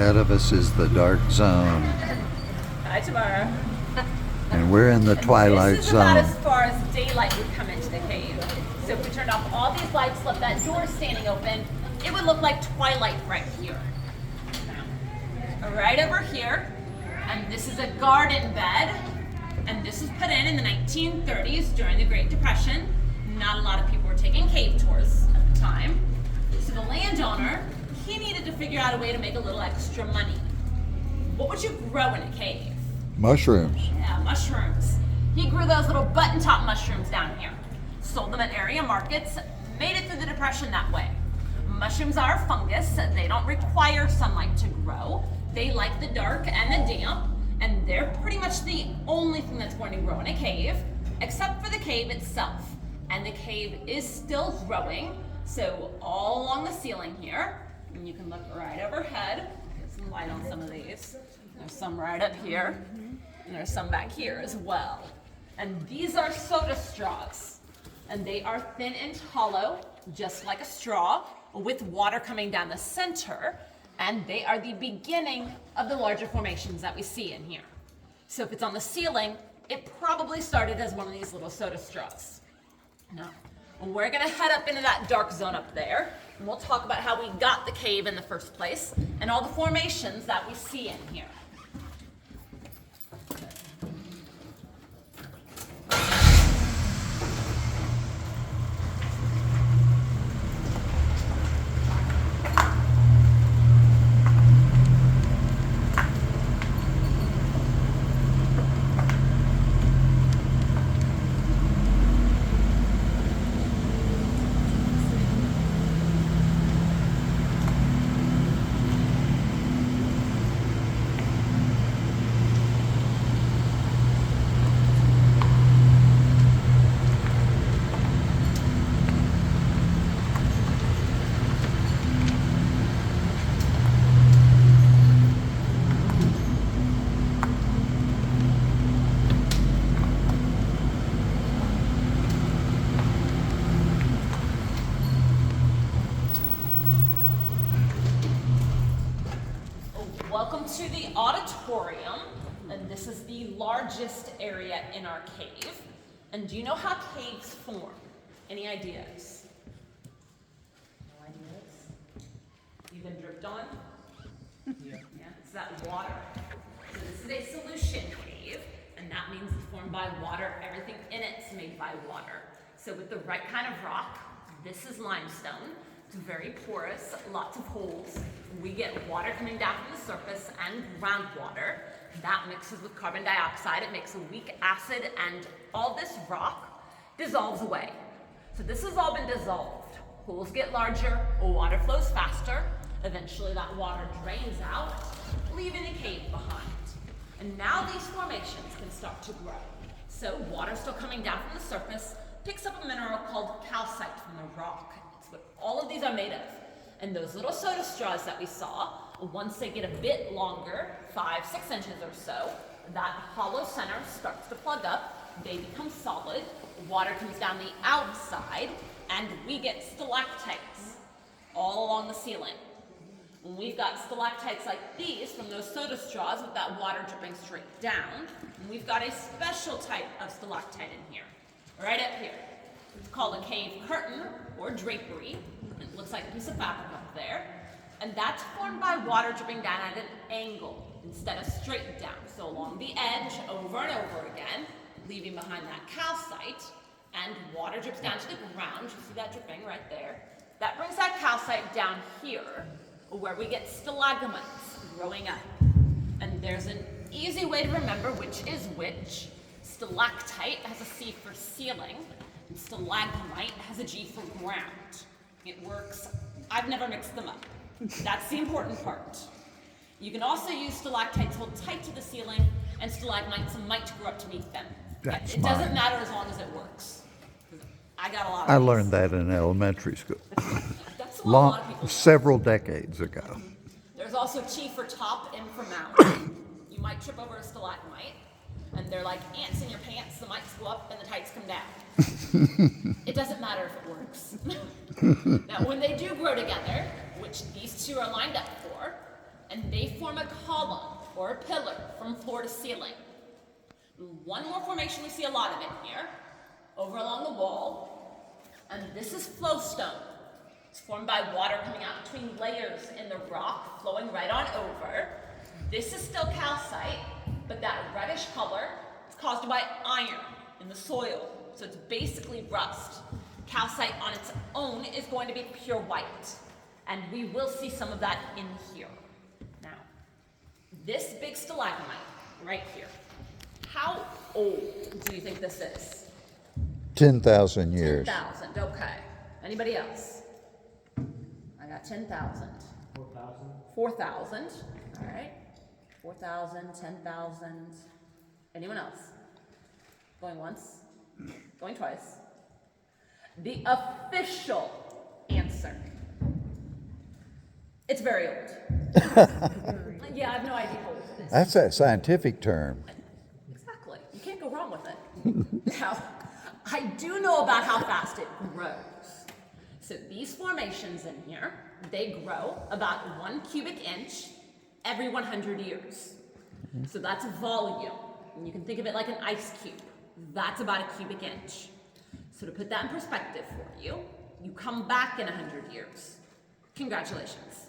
Ahead of us is the dark zone, Hi, Tamara. and we're in the twilight This is about zone. as far as daylight would come into the cave. So if we turned off all these lights, left that door standing open, it would look like twilight right here. Now, right over here, and this is a garden bed, and this was put in the 1930s during the Great Depression. Not a lot of people were taking cave tours at the time. So the landowner, he needed to figure out a way to make a little extra money. What would you grow in a cave? Mushrooms. Yeah, mushrooms. He grew those little button top mushrooms down here. Sold them at area markets, made it through the Depression that way. Mushrooms are a fungus. They don't require sunlight to grow. They like the dark and the damp, and they're pretty much the only thing that's going to grow in a cave, except for the cave itself. And the cave is still growing, so all along the ceiling here, and you can look right overhead, get some light on some of these. There's some right up here, and there's some back here as well. And these are soda straws, and they are thin and hollow, just like a straw, with water coming down the center, and they are the beginning of the larger formations that we see in here. So if it's on the ceiling, it probably started as one of these little soda straws. Now, we're gonna head up into that dark zone up there, and we'll talk about how we got the cave in the first place, and all the formations that we see in here. Welcome to the auditorium, and this is the largest area in our cave. And do you know how caves form? Any ideas? No ideas? You've been dripped on? Yeah. It's that water. So this is a solution cave, and that means it's formed by water. Everything in it's made by water. So with the right kind of rock, this is limestone. It's very porous, lots of holes. We get water coming down from the surface and groundwater. That mixes with carbon dioxide. It makes a weak acid, and all this rock dissolves away. So this has all been dissolved. Holes get larger, water flows faster. Eventually that water drains out, leaving the cave behind. And now these formations can start to grow. So water still coming down from the surface picks up a mineral called calcite from the rock. It's what all of these are made of. And those little soda straws that we saw, once they get a bit longer, 5-6 inches or so, that hollow center starts to plug up, they become solid, water comes down the outside, and we get stalactites all along the ceiling. And we've got stalactites like these from those soda straws with that water dripping straight down. And we've got a special type of stalactite in here, right up here. It's called a cave curtain or drapery. It looks like a piece of fabric up there. And that's formed by water dripping down at an angle instead of straight down. So along the edge, over and over again, leaving behind that calcite, and water drips down to the ground. You see that dripping right there. That brings that calcite down here, where we get stalagmites growing up. And there's an easy way to remember which is which. Stalactite has a C for ceiling, and stalagmite has a G for ground. It works. I've never mixed them up. That's the important part. You can also use stalactites held tight to the ceiling, and stalagmites might grow up to meet them. That's it doesn't matter as long as it works. I got a lot of I these. learned that in elementary school, That's what a lot of people do. several decades ago. There's also T for top, M for mount. You might trip over a stalagmite, and they're like ants in your pants. The mites go up and the tights come down. It doesn't matter if it works. Now, when they do grow together, which these two are lined up for, and they form a column or a pillar from floor to ceiling. One more formation we see a lot of in here, over along the wall, and this is flowstone. It's formed by water coming out between layers in the rock, flowing right on over. This is still calcite, but that reddish color is caused by iron in the soil, so it's basically rust. Calcite on its own is going to be pure white, and we will see some of that in here. Now, this big stalagmite right here, how old do you think this is? 10,000 years. 10,000, okay. Anybody else? I got 10,000. 4,000. 4,000, all right. 4,000, 10,000. Anyone else? Going once? Going twice? The official answer. It's very old. Yeah, I have no idea how old it is. That's a scientific term. Exactly. You can't go wrong with it. Now, I do know about how fast it grows. So these formations in here, they grow about 1 cubic inch every 100 years. So that's volume. And you can think of it like an ice cube. That's about a cubic inch. So to put that in perspective for you, you come back in 100 years. Congratulations.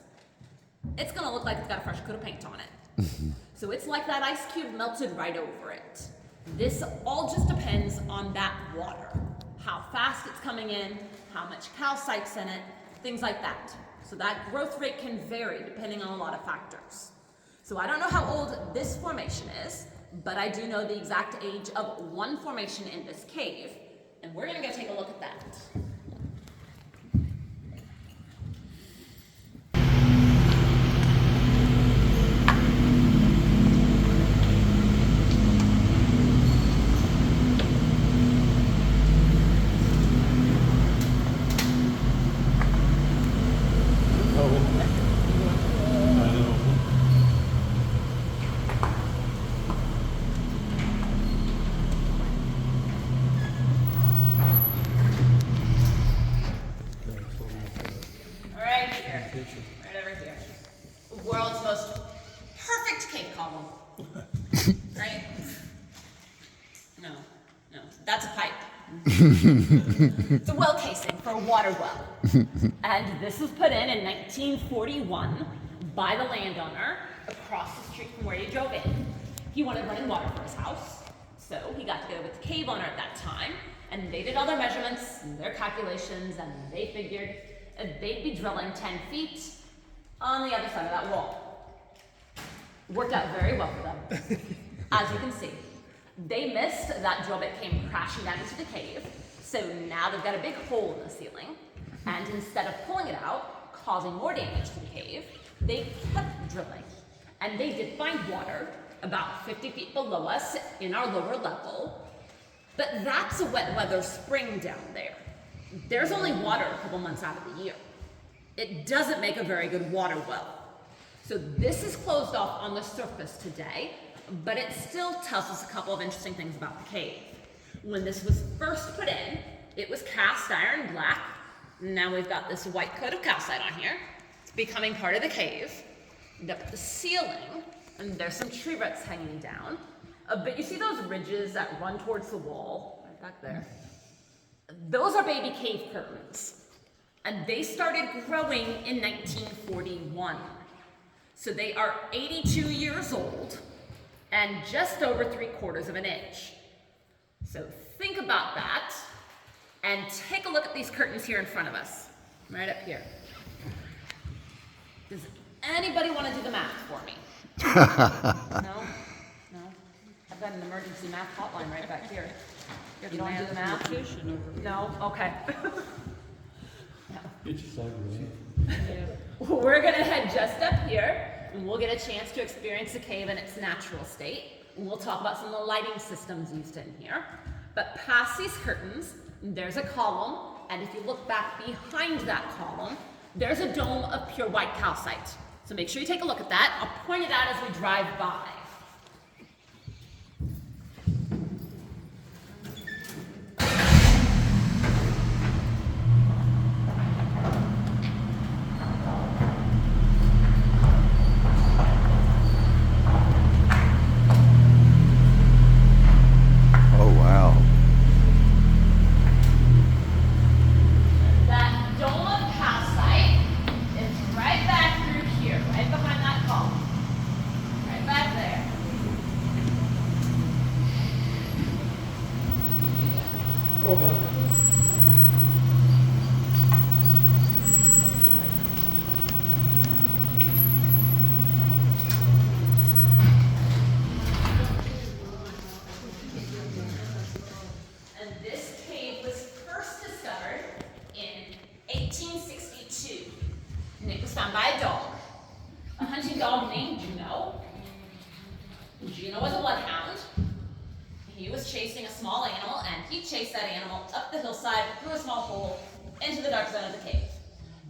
It's gonna look like it's got a fresh coat of paint on it. So it's like that ice cube melted right over it. This all just depends on that water. How fast it's coming in, how much calcite's in it, things like that. So that growth rate can vary depending on a lot of factors. So I don't know how old this formation is, but I do know the exact age of one formation in this cave, and we're gonna go take a look at that. Right here, right over here. World's most perfect cave column. Right? No, that's a pipe. It's a well casing for a water well. And this was put in 1941 by the landowner across the street from where he drove in. He wanted running water for his house, so he got together with the cave owner at that time, and they did all their measurements and their calculations, and they figured they'd be drilling 10 feet on the other side of that wall. Worked out very well for them. As you can see, they missed. That drill bit came crashing down into the cave, so now they've got a big hole in the ceiling, and instead of pulling it out, causing more damage to the cave, they kept drilling. And they did find water about 50 feet below us in our lower level, but that's a wet weather spring down there. There's only water a couple months out of the year. It doesn't make a very good water well. So this is closed off on the surface today, but it still tells us a couple of interesting things about the cave. When this was first put in, it was cast iron black. Now we've got this white coat of calcite on here. It's becoming part of the cave. And up at the ceiling, and there's some tree roots hanging down. But you see those ridges that run towards the wall, right back there? Those are baby cave curtains, and they started growing in 1941. So they are 82 years old and just over 3/4 of an inch. So think about that and take a look at these curtains here in front of us, right up here. Does anybody want to do the math for me? No? I've got an emergency math hotline right back here. You don't do the math? No? Okay. We're gonna head just up here, and we'll get a chance to experience the cave in its natural state. And we'll talk about some of the lighting systems used in here. But past these curtains, there's a column, and if you look back behind that column, there's a dome of pure white calcite. So make sure you take a look at that. I'll point it out as we drive by. 1862. Nick was found by a dog, a hunting dog named Juno. Juno was a bloodhound. He was chasing a small animal, and he chased that animal up the hillside through a small hole into the dark zone of the cave.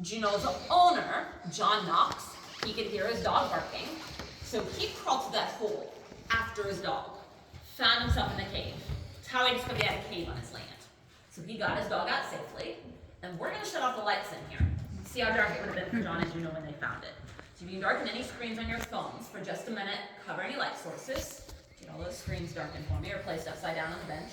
Juno's owner, John Knox, he could hear his dog barking, so he crawled to that hole after his dog, found himself in the cave. That's how he discovered he had a cave on his land. So he got his dog out safely, and we're gonna shut off the lights in here. See how dark it would have been for John and Juno when they found it. So you can darken any screens on your phones for just a minute, cover any light sources. Get all those screens darkened for me or placed upside down on the bench.